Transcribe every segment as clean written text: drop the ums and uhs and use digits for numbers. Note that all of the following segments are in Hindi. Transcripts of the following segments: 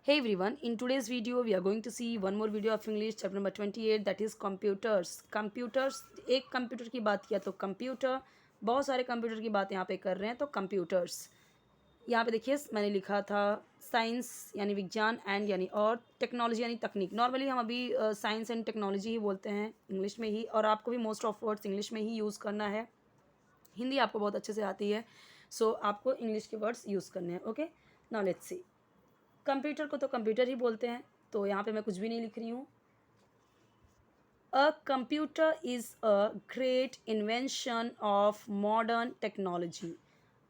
Hey everyone, in today's video we are going to see one more video of English chapter number 28 that is computers. Computers एक कंप्यूटर की बात किया तो कंप्यूटर, बहुत सारे कंप्यूटर की बात यहाँ पे कर रहे हैं तो कंप्यूटर्स। यहाँ पे देखिए मैंने लिखा था साइंस यानी विज्ञान एंड यानी और टेक्नोलॉजी यानी तकनीक। नॉर्मली हम अभी साइंस एंड टेक्नोलॉजी ही बोलते हैं इंग्लिश में ही, और आपको भी मोस्ट ऑफ वर्ड्स इंग्लिश में ही यूज़ करना है। हिंदी आपको बहुत अच्छे से आती है, सो आपको इंग्लिश के वर्ड्स यूज़ करने हैं। Okay, now let's see. Computer को तो कंप्यूटर ही बोलते हैं, तो यहाँ पे मैं कुछ भी नहीं लिख रही हूँ। अ computer is a great invention of modern technology.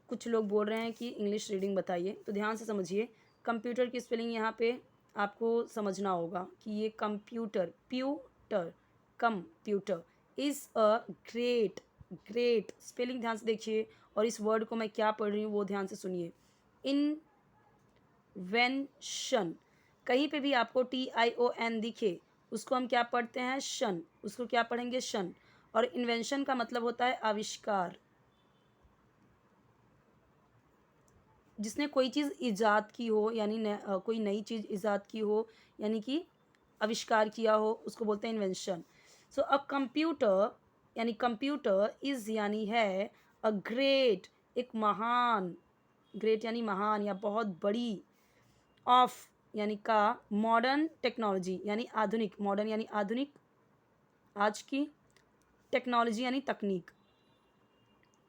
कुछ लोग बोल रहे हैं कि इंग्लिश रीडिंग बताइए, तो ध्यान से समझिए। कंप्यूटर की स्पेलिंग यहाँ पे आपको समझना होगा कि ये computer, pewter, computer is a great, great spelling ध्यान से देखिए, और इस वर्ड को मैं क्या पढ़ रही हूँ वो ध्यान से सुनिए। इन्वेंशन, कहीं पे भी आपको TION दिखे उसको हम क्या पढ़ते हैं? शन। उसको क्या पढ़ेंगे? शन। और इन्वेंशन का मतलब होता है आविष्कार। जिसने कोई चीज़ ईजाद की हो यानी कोई नई चीज़ ईजाद की हो यानी कि आविष्कार किया हो, उसको बोलते हैं इन्वेंशन। सो अ कंप्यूटर यानी कंप्यूटर इज़ यानी है अ ग्रेट, एक महान, ग्रेट यानी महान या बहुत बड़ी, ऑफ यानी का, मॉडर्न टेक्नोलॉजी यानी आधुनिक, मॉडर्न यानी आधुनिक, आज की, टेक्नोलॉजी यानी तकनीक।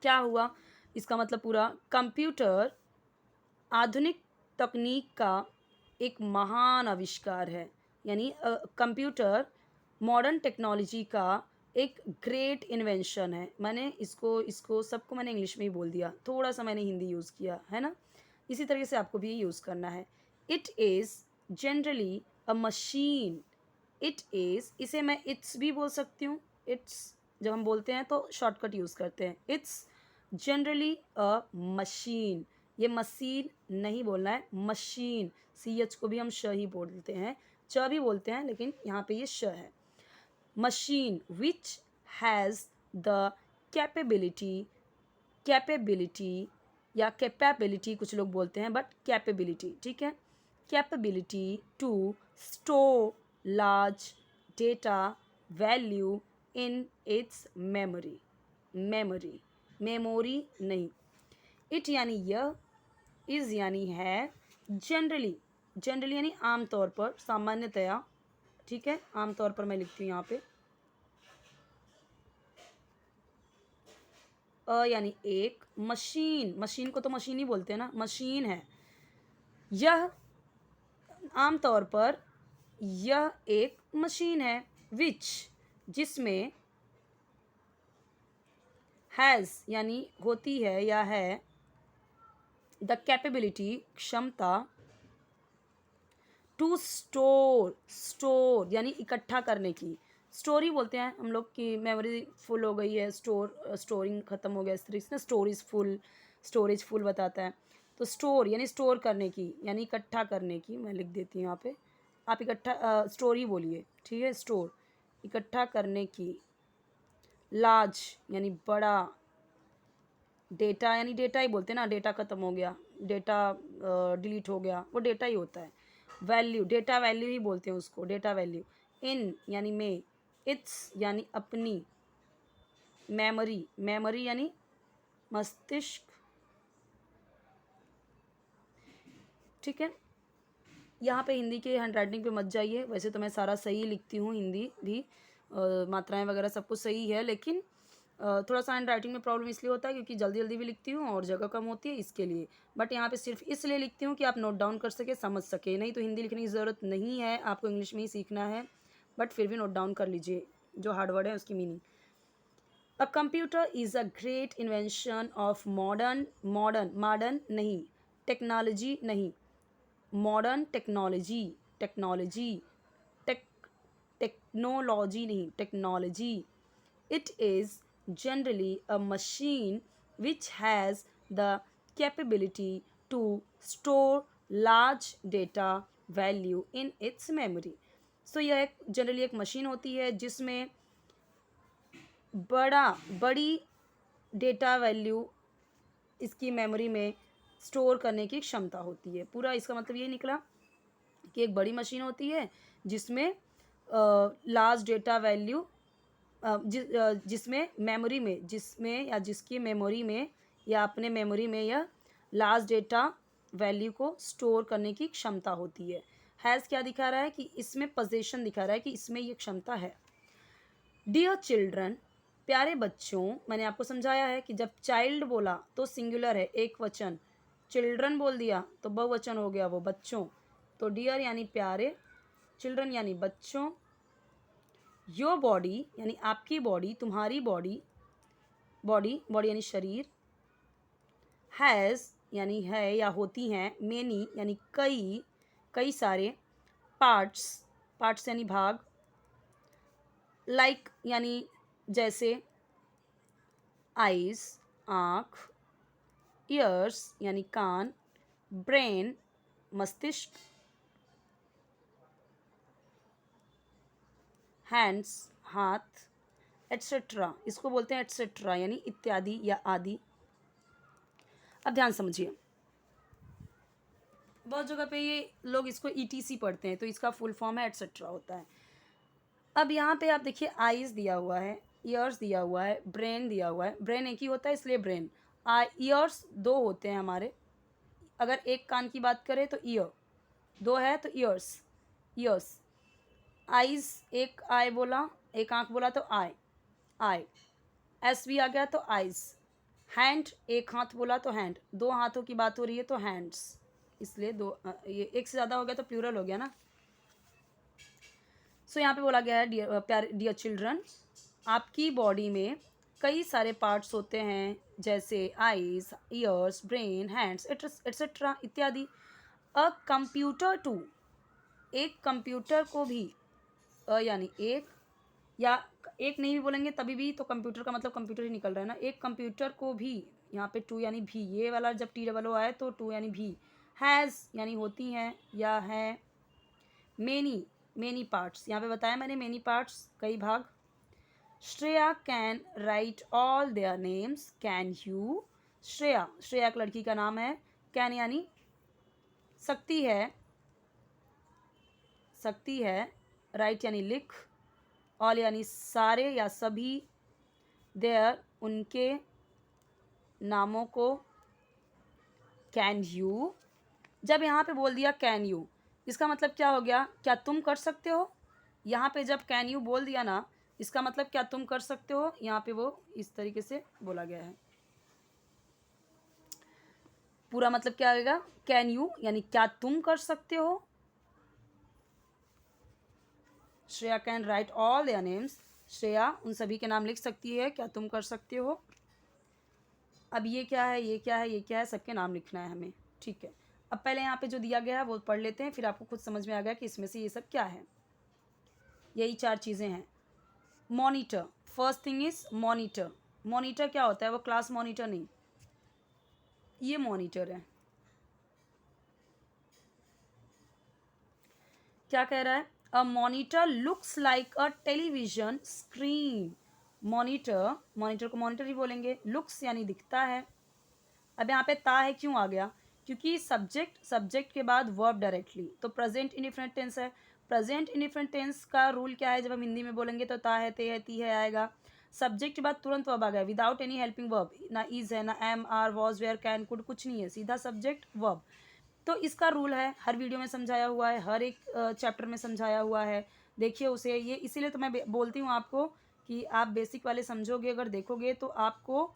क्या हुआ इसका मतलब? पूरा कंप्यूटर आधुनिक तकनीक का एक महान आविष्कार है, यानी कंप्यूटर मॉडर्न टेक्नोलॉजी का एक ग्रेट इन्वेंशन है। मैंने इसको इसको सबको मैंने इंग्लिश में ही बोल दिया, थोड़ा सा मैंने हिंदी यूज़ किया है ना। इसी तरीके से आपको भी यूज़ करना है। It is generally a machine. It is, इसे मैं इट्स भी बोल सकती हूँ। इट्स जब हम बोलते हैं तो शॉर्टकट यूज़ करते हैं। इट्स जनरली अ मशीन, ये मशीन नहीं बोलना है, मशीन। CH को भी हम श ही बोलते हैं, च भी बोलते हैं, लेकिन यहाँ पे ये श है। Machine which has the capability, capability या कैपेबिलिटी कुछ लोग बोलते हैं, बट कैपेबिलिटी ठीक है। Capability to store large data value in its memory. Memory, memory नहीं। इट यानी यह, इज़ यानी है, जनरली, जनरली यानी आमतौर पर, सामान्यतया, ठीक है। आमतौर पर मैं लिखती हूँ यहाँ पे। यानी एक मशीन, मशीन को तो मशीन ही बोलते हैं ना, मशीन है यह, आमतौर पर यह एक मशीन है, विच जिसमें, हैज़ यानी होती है या है, द कैपेबिलिटी क्षमता, टू स्टोर, स्टोर यानी इकट्ठा करने की, स्टोरी बोलते हैं हम लोग की मेमोरी फुल हो गई है, स्टोरिंग ख़त्म हो गया, इस तरीके से ना स्टोरेज फुल, स्टोरेज फुल बताता है। तो स्टोर यानी स्टोर करने की यानी इकट्ठा करने की, मैं लिख देती हूँ यहाँ पे। आप इकट्ठा स्टोरी बोलिए, ठीक है। स्टोर इकट्ठा करने की। लार्ज यानी बड़ा, डेटा यानी डेटा ही बोलते हैं ना, डेटा ख़त्म हो गया, डेटा डिलीट हो गया, वो डेटा ही होता है। वैल्यू, डेटा वैल्यू ही बोलते हैं उसको, डेटा वैल्यू। इन यानी में, इट्स यानी अपनी, मेमोरी, मेमोरी यानी मस्तिष्क, ठीक है। यहाँ पे हिंदी के हैंड राइटिंग पे मत जाइए, वैसे तो मैं सारा सही लिखती हूँ, हिंदी भी मात्राएं वगैरह सब कुछ सही है, लेकिन थोड़ा सा हैंड राइटिंग में प्रॉब्लम इसलिए होता है क्योंकि जल्दी जल्दी भी लिखती हूँ और जगह कम होती है, इसके लिए। बट यहाँ पे सिर्फ इसलिए लिखती हूँ कि आप नोट डाउन कर सके, समझ सके, नहीं तो हिंदी लिखने की ज़रूरत नहीं है, आपको इंग्लिश में ही सीखना है। बट फिर भी नोट डाउन कर लीजिए जो हार्ड वर्ड है उसकी meaning. A computer is a great invention of modern, modern, modern नहीं, टेक्नोलॉजी नहीं, modern technology, technology, tech, technology नहीं, technology. It is generally a machine which has the capability to store large data value in its memory. So यह एक जनरली एक मशीन होती है जिसमें बड़ी डेटा वैल्यू इसकी मेमोरी में स्टोर करने की क्षमता होती है। पूरा इसका मतलब ये निकला कि एक बड़ी मशीन होती है जिसमें लार्ज डेटा वैल्यू जिसमें मेमोरी में जिसमें या जिसकी मेमोरी में या अपने मेमोरी में यह लार्ज डेटा वैल्यू को स्टोर करने की क्षमता होती है। हैज़ क्या दिखा रहा है कि इसमें पोजीशन दिखा रहा है कि इसमें ये क्षमता है। डियर चिल्ड्रन, प्यारे बच्चों, मैंने आपको समझाया है कि जब चाइल्ड बोला तो सिंगुलर है, एक वचन। चिल्ड्रन बोल दिया तो बहुवचन हो गया, वो बच्चों। तो डियर यानी प्यारे, चिल्ड्रन यानी बच्चों। योर बॉडी यानी आपकी बॉडी, तुम्हारी बॉडी, बॉडी बॉडी यानी शरीर। हैज़ यानी है या होती हैं। मेनी यानी कई, कई सारे। पार्ट्स, पार्ट्स यानी भाग। लाइक यानी जैसे। आइज़ आँख। ईयर्स यानी कान। ब्रेन मस्तिष्क। हैंड्स हाथ। एट्सेट्रा, इसको बोलते हैं एट्सेट्रा यानी इत्यादि या आदि। अब ध्यान समझिए, बहुत जगह पे ये लोग इसको ईटीसी पढ़ते हैं, तो इसका फुल फॉर्म है एट्सेट्रा होता है। अब यहाँ पे आप देखिए, आईज दिया हुआ है, ईयर्स दिया हुआ है, ब्रेन दिया हुआ है। ब्रेन एक ही होता है इसलिए ब्रेन। ईयर्स दो होते हैं हमारे। अगर एक कान की बात करें तो ईयर, दो है तो ईयर्स, ईयर्स। आइज, एक आई बोला, एक आंख बोला तो आई, आई। एस भी आ गया तो आइज। हैंड, एक हाथ बोला तो हैंड, दो हाथों की बात हो रही है तो हैंड्स, इसलिए दो। ये एक से ज़्यादा हो गया तो प्लूरल हो गया ना। सो यहाँ पे बोला गया है डियर चिल्ड्रन, आपकी बॉडी में कई सारे पार्ट्स होते हैं जैसे eyes, years, brain, hands etcetera इत्यादि। अ कंप्यूटर टू, एक कंप्यूटर को भी, यानी एक, या एक नहीं भी बोलेंगे तभी भी तो कंप्यूटर का मतलब कंप्यूटर ही निकल रहा है ना। एक कंप्यूटर को भी, यहाँ पे टू यानी भी, ये वाला जब टी डबल ओ आए तो टू यानी भी। हैज़ यानी होती हैं या है। मेनी, मेनी पार्ट्स, यहाँ पे बताया मैंने मेनी पार्ट्स, कई भाग। Shreya can write all their names, can you. Shreya, Shreya एक लड़की का नाम है। कैन यानी सकती है, सकती है। राइट यानी लिख। ऑल यानी सारे या सभी। देयर उनके नामों को। कैन यू, जब यहाँ पे बोल दिया कैन यू, इसका मतलब क्या हो गया, क्या तुम कर सकते हो। यहाँ पे जब कैन यू बोल दिया ना, इसका मतलब क्या तुम कर सकते हो, यहाँ पे वो इस तरीके से बोला गया है। पूरा मतलब क्या आएगा, कैन यू यानी क्या तुम कर सकते हो। Shreya can write all their names, Shreya उन सभी के नाम लिख सकती है, क्या तुम कर सकते हो। अब ये क्या है, ये क्या है, ये क्या है, सबके नाम लिखना है हमें, ठीक है। अब पहले यहाँ पे जो दिया गया है वो पढ़ लेते हैं, फिर आपको खुद समझ में आ गया कि इसमें से ये सब क्या है। यही चार चीज़ें हैं। Monitor, first thing is monitor. Monitor क्या होता है, वो क्लास मॉनिटर नहीं, ये मॉनिटर है। क्या कह रहा है, a monitor looks like a television screen. Monitor, monitor को मॉनिटर ही बोलेंगे। लुक्स यानी दिखता है। अब यहाँ पे ता है क्यों आ गया, क्योंकि सब्जेक्ट, सब्जेक्ट के बाद वर्ब डायरेक्टली, तो प्रेजेंट इंडिफरेंट टेंस है। प्रेजेंट इंडिफरेंट टेंस का रूल क्या है, जब हम हिंदी में बोलेंगे तो ता है, ते है, ती है आएगा। सब्जेक्ट के बाद तुरंत वर्ब आ गया, विदाउट एनी हेल्पिंग वर्ब, ना इज है, ना am, are, was, were, can, could, कुछ नहीं है, सीधा सब्जेक्ट वर्ब। तो इसका रूल है, हर वीडियो में समझाया हुआ है, हर एक चैप्टर में समझाया हुआ है। देखिए उसे, ये इसीलिए तो मैं बोलती हूँ आपको कि आप बेसिक वाले समझोगे, अगर देखोगे तो आपको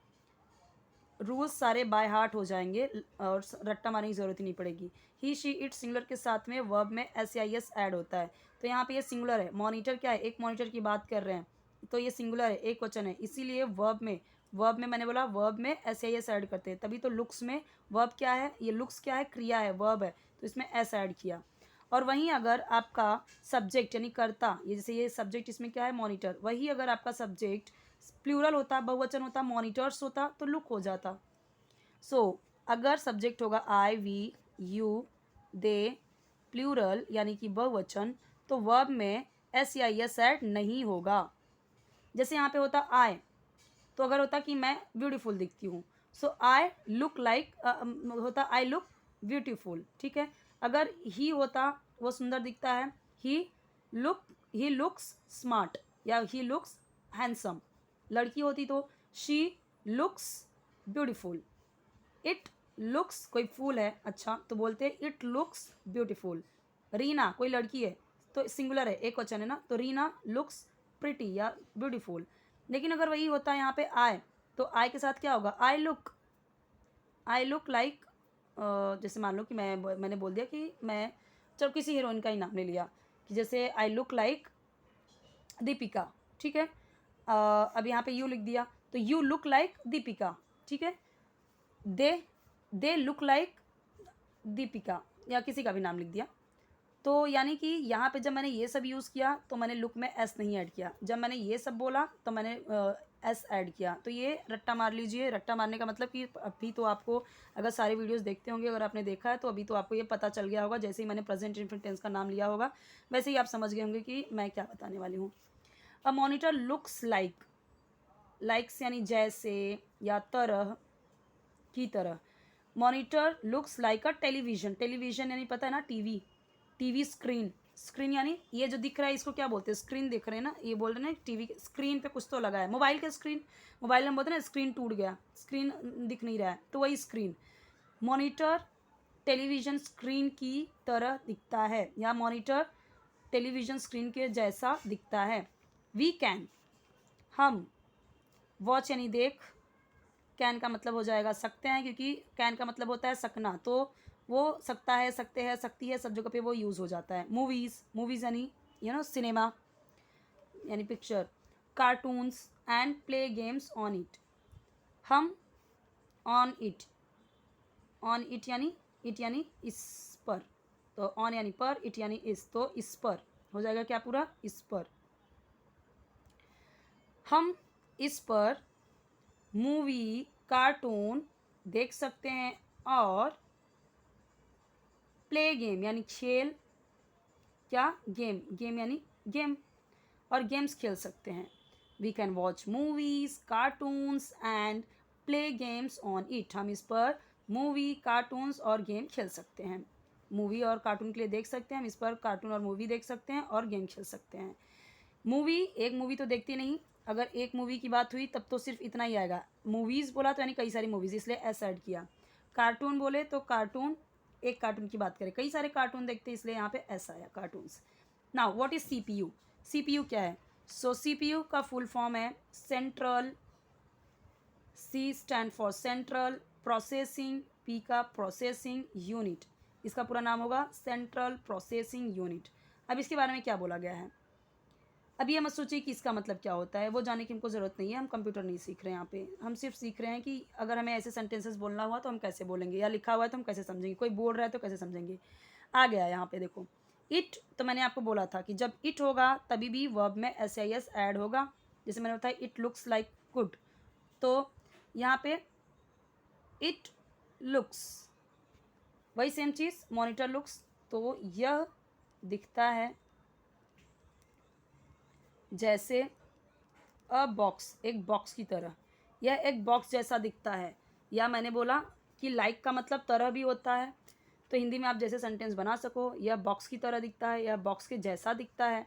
रूल्स सारे बाय हार्ट हो जाएंगे और रट्टा मारने की ज़रूरत ही नहीं पड़ेगी। ही शी इट सिंगुलर के साथ में वर्ब में एस या एस ऐड होता है, तो यहाँ पे ये सिंगुलर है। मॉनिटर क्या है, एक मॉनिटर की बात कर रहे हैं, तो ये सिंगुलर है, एक वचन है, इसीलिए वर्ब में, वर्ब में मैंने बोला वर्ब में एस या एस ऐड करते हैं, तभी तो लुक्स में वर्ब क्या है, ये लुक्स क्या है, क्रिया है, वर्ब है, तो इसमें एस ऐड किया। और वहीं अगर आपका सब्जेक्ट यानी कर्ता, ये जैसे ये सब्जेक्ट, इसमें क्या है मॉनिटर, वही अगर आपका सब्जेक्ट प्लूरल होता, बहुवचन होता, मॉनिटर्स होता, तो लुक हो जाता। सो अगर सब्जेक्ट होगा आई, वी, यू, दे, प्लूरल यानी कि बहुवचन, तो वर्ब में एस या एस ऐड नहीं होगा। जैसे यहाँ पे होता आई, तो अगर होता कि मैं ब्यूटीफुल दिखती हूँ, सो आई लुक लाइक, होता आई लुक ब्यूटीफुल, ठीक है। अगर ही होता वो सुंदर दिखता है, ही लुक्स स्मार्ट या ही लुक्स हैंडसम। लड़की होती तो she looks beautiful. It looks कोई फूल है अच्छा तो बोलते हैं इट लुक्स ब्यूटीफुल। रीना कोई लड़की है तो सिंगुलर है, एक क्वेश्चन है ना, तो रीना लुक्स प्रिटी या ब्यूटीफुल। लेकिन अगर वही होता है यहाँ पे आई, तो आई के साथ क्या होगा, आई लुक लाइक, जैसे मान लो कि मैंने बोल दिया कि मैं, चलो किसी हीरोइन का ही नाम ले लिया कि जैसे आई लुक लाइक दीपिका, ठीक है। अब यहाँ पे यू लिख दिया तो यू लुक लाइक दीपिका, ठीक है। दे लुक लाइक दीपिका या किसी का भी नाम लिख दिया। तो यानी कि यहाँ पे जब मैंने ये सब यूज़ किया तो मैंने लुक में एस नहीं ऐड किया, जब मैंने ये सब बोला तो मैंने एस ऐड किया। तो ये रट्टा मार लीजिए। रट्टा मारने का मतलब कि अभी तो आपको, अगर सारे वीडियोस देखते होंगे, अगर आपने देखा है तो अभी तो आपको ये पता चल गया होगा, जैसे ही मैंने प्रेजेंट इन्फिनिट टेंस का नाम लिया होगा वैसे ही आप समझ गए होंगे कि मैं क्या बताने वाली हूँ। A monitor looks like, likes यानी जैसे या तरह, की तरह। Monitor looks like a television, television यानी पता है ना टीवी, टीवी स्क्रीन, स्क्रीन यानी ये जो दिख रहा है इसको क्या बोलते हैं, स्क्रीन दिख रहे हैं ना, ये बोल रहे हैं ना टीवी स्क्रीन पे कुछ तो लगा है, मोबाइल का स्क्रीन, मोबाइल में बोलते हैं ना स्क्रीन टूट गया, स्क्रीन दिख नहीं रहा है, तो वही स्क्रीन। मॉनिटर टेलीविजन स्क्रीन की तरह दिखता है या मॉनिटर टेलीविजन स्क्रीन के जैसा दिखता है। वी कैन, हम, वॉच यानी देख, कैन का मतलब हो जाएगा सकते हैं, क्योंकि कैन का मतलब होता है सकना, तो वो सकता है, सकते हैं, सकती है, सब जगह पे वो यूज़ हो जाता है। मूवीज़, मूवीज़ यानी सिनेमा यानी picture. Cartoons and play games on it, हम ऑन इट, ऑन इट यानी इट यानी इस पर, तो ऑन यानी पर, इट यानी इस, तो इस पर हो जाएगा क्या पूरा, इस पर। हम इस पर मूवी कार्टून देख सकते हैं और प्ले गेम यानी खेल, क्या गेम, गेम यानी गेम, और गेम्स खेल सकते हैं। We can watch movies cartoons and play games on it, हम इस पर मूवी कार्टून्स और गेम खेल सकते हैं। मूवी और कार्टून के लिए देख सकते हैं, हम इस पर कार्टून और मूवी देख सकते हैं और गेम खेल सकते हैं। मूवी, एक मूवी तो देखती नहीं, अगर एक मूवी की बात हुई तब तो सिर्फ इतना ही आएगा। मूवीज़ बोला तो यानी कई सारी मूवीज़, इसलिए एस ऐड किया। कार्टून बोले तो कार्टून, एक कार्टून की बात करें, कई सारे कार्टून देखते हैं, इसलिए यहाँ पे एस आया, cartoons. Now what is CPU, CPU क्या है, सो सीपीयू का फुल फॉर्म है central, C stands for central processing, P का प्रोसेसिंग यूनिट, इसका पूरा नाम होगा सेंट्रल प्रोसेसिंग यूनिट। अब इसके बारे में क्या बोला गया है, अभी ये मत सोचिए कि इसका मतलब क्या होता है, वो जाने की हमको ज़रूरत नहीं है, हम कंप्यूटर नहीं सीख रहे हैं यहाँ पे, हम सिर्फ सीख रहे हैं कि अगर हमें ऐसे सेंटेंसेस बोलना हुआ तो हम कैसे बोलेंगे, या लिखा हुआ है तो हम कैसे समझेंगे, कोई बोल रहा है तो कैसे समझेंगे। आ गया यहाँ पे देखो, इट, तो मैंने आपको बोला था कि जब इट होगा तभी भी वर्ब में एस आई एस ऐड होगा, जैसे मैंने बताया इट लुक्स लाइक गुड, तो यहाँ पे इट लुक्स, वही सेम चीज़ मॉनिटर लुक्स, तो यह दिखता है जैसे अ बॉक्स, एक बॉक्स की तरह, यह एक बॉक्स जैसा दिखता है। या मैंने बोला कि लाइक का मतलब तरह भी होता है, तो हिंदी में आप जैसे सेंटेंस बना सको, यह बॉक्स की तरह दिखता है, यह बॉक्स के जैसा दिखता है।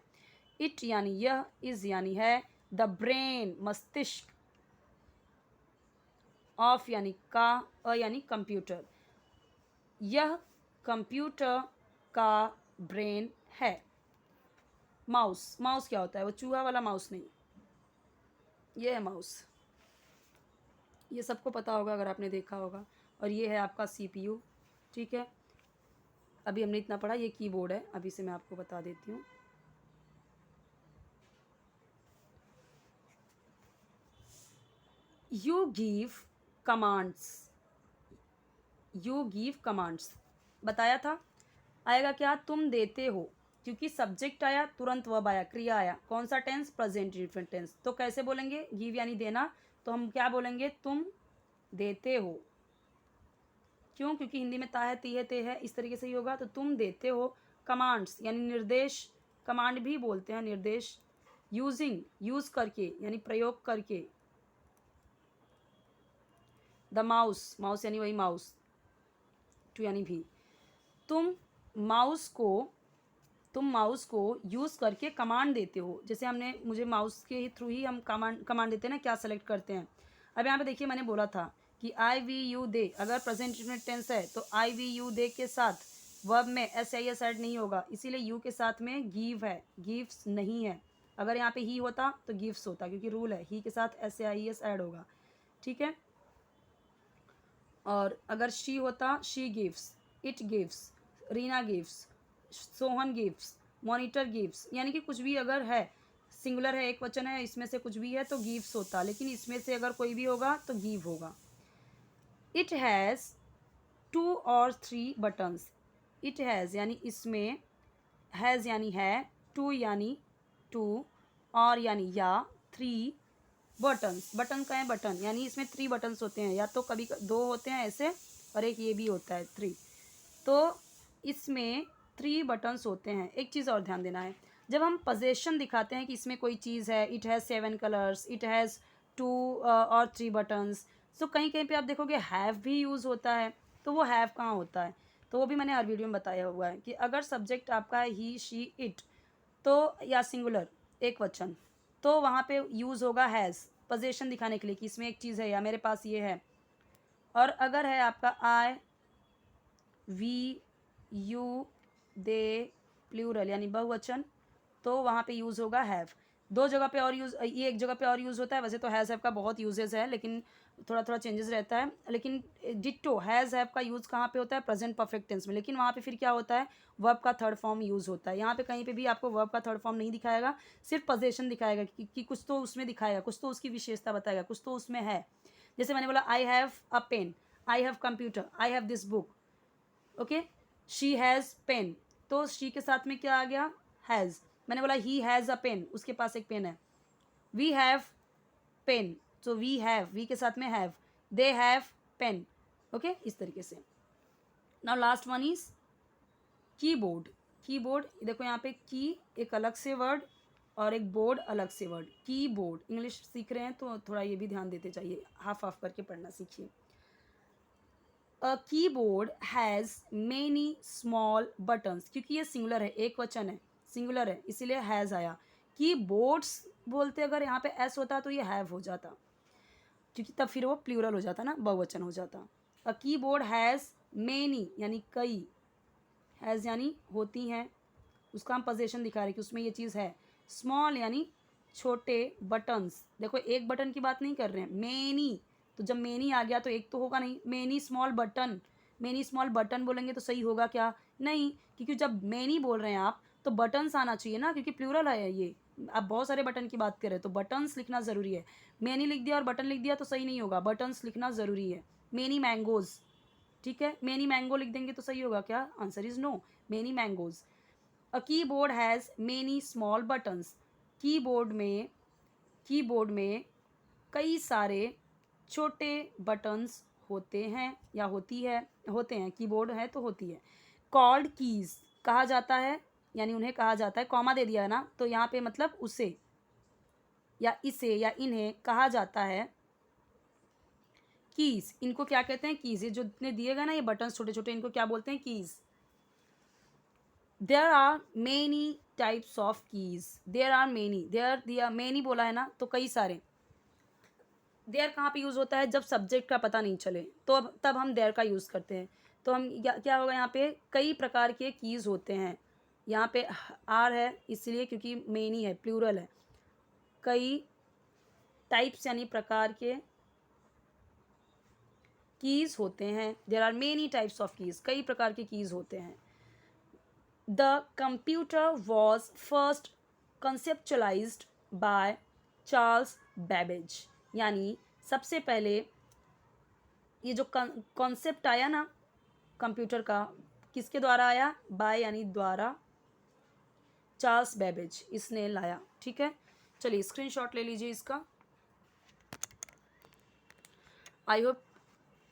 इट यानी यह, इज यानी है, द ब्रेन मस्तिष्क, ऑफ यानी का, अ यानी कंप्यूटर, यह कंप्यूटर का ब्रेन है। माउस, माउस क्या होता है, वो चूहा वाला माउस नहीं, ये है माउस, ये सबको पता होगा अगर आपने देखा होगा। और ये है आपका सीपीयू, ठीक है। अभी हमने इतना पढ़ा, ये कीबोर्ड है, अभी से मैं आपको बता देती हूँ। You give commands, you give commands बताया था, आएगा क्या, तुम देते हो, क्योंकि सब्जेक्ट आया तुरंत वर्ब आया, क्रिया आया, कौन सा टेंस, प्रेजेंट डिफरेंट टेंस, तो कैसे बोलेंगे, गिव यानी देना, तो हम क्या बोलेंगे, तुम देते हो, क्यों, क्योंकि हिंदी में ता है, ती है, ते है, इस तरीके से ही होगा, तो तुम देते हो कमांड्स यानी निर्देश, कमांड भी बोलते हैं निर्देश, यूजिंग यूज करके यानी प्रयोग करके, द माउस, माउस यानी वही माउस, टू यानी भी, तुम माउस को तुम माउस को यूज़ करके कमांड देते हो, जैसे मुझे माउस के थ्रू ही हम कमांड देते हैं ना, क्या सेलेक्ट करते हैं। अब यहाँ पे देखिए मैंने बोला था कि आई वी यू दे, अगर प्रेजेंट इंडेफिनिट टेंस है तो आई वी यू दे के साथ वर्ब में एस आई एस ऐड नहीं होगा, इसीलिए यू के साथ में गिव है, गिव्स नहीं है। अगर यहाँ पे ही होता तो गिव्स होता, क्योंकि रूल है ही के साथ एस आई एस ऐड होगा, ठीक है। और अगर शी होता she gives, it gives, Reena gives, Sohan gives, monitor gives, यानी कि कुछ भी अगर है, सिंगुलर है, एक वचन है, इसमें से कुछ भी है तो गिव्स होता, लेकिन इसमें से अगर कोई भी होगा तो गिव होगा। इट हैज़ 2 और 3 बटन्स। इट हैज़ यानी इसमें, हैज़ यानी है, 2 यानी 2, और यानी या, 3 बटन्स, बटन का है बटन, यानी इसमें 3 बटन्स होते हैं, या तो कभी 2 होते हैं ऐसे और एक ये भी होता है 3, तो इसमें 3 बटन्स होते हैं। एक चीज़ और ध्यान देना है, जब हम पोजेशन दिखाते हैं कि इसमें कोई चीज़ है, it has 7 colours, it has 2 और 3 बटन्स, तो कहीं कहीं पे आप देखोगे हैव भी यूज़ होता है, तो वो हैव कहाँ होता है, तो वो भी मैंने हर वीडियो में बताया हुआ है कि अगर सब्जेक्ट आपका है ही शी इट, तो या सिंगुलर एक वचन, तो वहाँ पे यूज़ होगा हैज़, पोजेशन दिखाने के लिए कि इसमें एक चीज़ है या मेरे पास ये है। और अगर है आपका आई वी यू दे प्लूरल यानी बहुवचन, तो वहाँ पे यूज़ होगा हैव। 2 जगह पे और यूज़, ये एक जगह पे और यूज़ होता है, वैसे तो हैज़ हैव का बहुत यूजेस है, लेकिन थोड़ा थोड़ा चेंजेस रहता है। लेकिन डिट्टो हैज़ हैव का यूज़ कहाँ पे होता है, प्रेजेंट परफेक्ट टेंस में, लेकिन वहाँ पे फिर क्या होता है, वर्ब का थर्ड फॉर्म यूज़ होता है। यहाँ पे कहीं पे भी आपको वर्ब का थर्ड फॉर्म नहीं दिखाएगा, सिर्फ पोजेशन दिखाएगा कि कुछ तो उसमें दिखाएगा, कुछ तो उसकी विशेषता बताएगा, कुछ तो उसमें है। जैसे मैंने बोला I have a pen, I have computer, I have this book, okay. She has pen, तो शी के साथ में क्या आ गया, हैज़। मैंने बोला ही हैज़ अ पेन, उसके पास एक पेन है। वी हैव पेन, तो वी हैव, वी के साथ में have, they have pen, okay, इस तरीके से। Now last one is keyboard. Keyboard देखो यहाँ पे की एक अलग से वर्ड और एक बोर्ड अलग से वर्ड, कीबोर्ड। इंग्लिश सीख रहे हैं तो थोड़ा ये भी ध्यान देते चाहिए, हाफ हाफ करके पढ़ना सीखिए। अ keyboard has many small buttons, क्योंकि ये सिंगुलर है, एक वचन है, सिंगुलर है, इसीलिए हैज़ आया। कीबोर्ड्स बोलते अगर यहाँ पे एस होता तो ये हैव हो जाता, क्योंकि तब फिर वो प्लूरल हो जाता ना, बहुवचन हो जाता। अ कीबोर्ड हैज़ मेनी यानी कई, हैज़ यानी होती हैं, उसका हम पोजेशन दिखा रहे हैं कि उसमें ये चीज़ है। स्मॉल यानी छोटे, बटन्स देखो एक बटन की बात नहीं कर रहे हैं, मेनी, तो जब मेनी आ गया तो एक तो होगा नहीं, many small button, many small button बोलेंगे तो सही होगा क्या, नहीं, क्योंकि जब मेनी बोल रहे हैं आप तो बटन्स आना चाहिए ना, क्योंकि प्लूरल है ये, आप बहुत सारे बटन की बात कर रहे हैं तो बटन्स लिखना ज़रूरी है। मेनी लिख दिया और बटन लिख दिया तो सही नहीं होगा, बटन्स लिखना ज़रूरी है। मेनी मैंगोज़, ठीक है, मेनी मैंगो लिख देंगे तो सही होगा क्या, answer is no, many mangoes. A keyboard has many small buttons, keyboard में कई सारे छोटे बटन्स होते हैं या होती है, होते हैं, कीबोर्ड है तो होती है। कॉल्ड कीज़ कहा जाता है, यानी उन्हें कहा जाता है, कॉमा दे दिया है ना, तो यहाँ पे मतलब उसे या इसे या इन्हें कहा जाता है कीज़। इनको क्या कहते हैं, कीज़। ये जो इतने दिए गए ना ये बटन्स छोटे छोटे, इनको क्या बोलते हैं, keys. There are many types of keys, there are many, there दिया, मेनी बोला है ना तो कई सारे। देयर कहाँ पे यूज़ होता है, जब सब्जेक्ट का पता नहीं चले तो अब तब हम देयर का यूज़ करते हैं। तो हम क्या होगा, यहाँ पे कई प्रकार के कीज़ होते हैं, यहाँ पे आर है इसलिए क्योंकि मेनी है, प्लूरल है। कई टाइप्स यानी प्रकार के कीज़ होते हैं, there are many types of keys, कई प्रकार के कीज़ होते हैं। The computer was first conceptualised by Charles Babbage, यानी सबसे पहले ये जो कॉन्सेप्ट आया ना कंप्यूटर का, किसके द्वारा आया, बाय यानी द्वारा, चार्ल्स बैबेज इसने लाया, ठीक है। चलिए स्क्रीनशॉट ले लीजिए इसका। I hope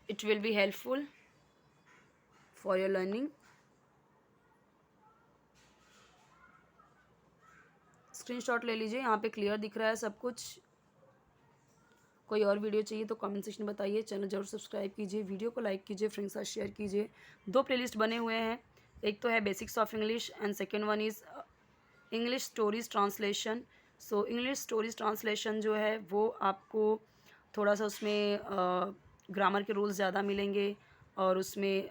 it will be helpful for your learning. Screenshot ले लीजिए, यहाँ पे क्लियर दिख रहा है सब कुछ। कोई और वीडियो चाहिए तो कमेंट सेक्शन में बताइए, चैनल जरूर सब्सक्राइब कीजिए, वीडियो को लाइक कीजिए, फ्रेंड्स के साथ शेयर कीजिए। 2 प्लेलिस्ट बने हुए हैं, एक तो है basics of English and second one is English stories translation. So English stories translation जो है वो आपको थोड़ा सा उसमें ग्रामर के रूल्स ज़्यादा मिलेंगे और उसमें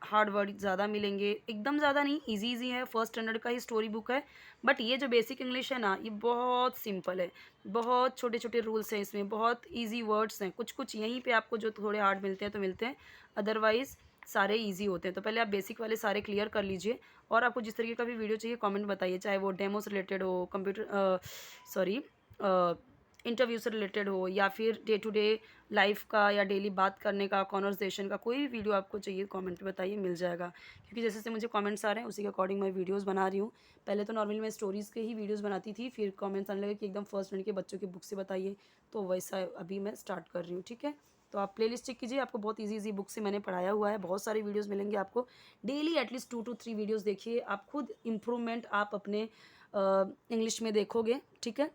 हार्ड वर्ड ज़्यादा मिलेंगे, एकदम ज़्यादा नहीं, इजी इजी है, फर्स्ट स्टैंडर्ड का ही स्टोरी बुक है। बट ये जो बेसिक इंग्लिश है ना, ये बहुत सिंपल है, बहुत छोटे छोटे रूल्स हैं इसमें, बहुत इजी वर्ड्स हैं, कुछ कुछ यहीं पे आपको जो थोड़े हार्ड मिलते हैं तो मिलते हैं, अदरवाइज़ सारे इजी होते हैं। तो पहले आप बेसिक वाले सारे क्लियर कर लीजिए, और आपको जिस तरीके का भी वीडियो चाहिए कमेंट बताइए, चाहे वो डेमो से रिलेटेड हो, कंप्यूटर सॉरी इंटरव्यू से रिलेटेड हो, या फिर डे टू डे लाइफ का या डेली बात करने का, कॉन्वर्सेशन का, कोई भी वीडियो आपको चाहिए कमेंट में बताइए, मिल जाएगा। क्योंकि जैसे जैसे मुझे कमेंट्स आ रहे हैं उसी के अकॉर्डिंग मैं वीडियोस बना रही हूँ। पहले तो नॉर्मली मैं स्टोरीज़ के ही वीडियोस बनाती थी, फिर कमेंट्स आने लगे कि एकदम फर्स्ट स्टैंडर्ड के बच्चों की बुक से बताइए, तो वैसा अभी मैं स्टार्ट कर रही हूँ। ठीक है, तो आप प्लेलिस्ट चेक कीजिए, आपको बहुत इजी इजी बुक से मैंने पढ़ाया हुआ है, बहुत सारे वीडियोस मिलेंगे आपको। डेली एटलीस्ट 2 to 3 वीडियोस देखिए, आप खुद इम्प्रूवमेंट आप अपने इंग्लिश में देखोगे। ठीक है,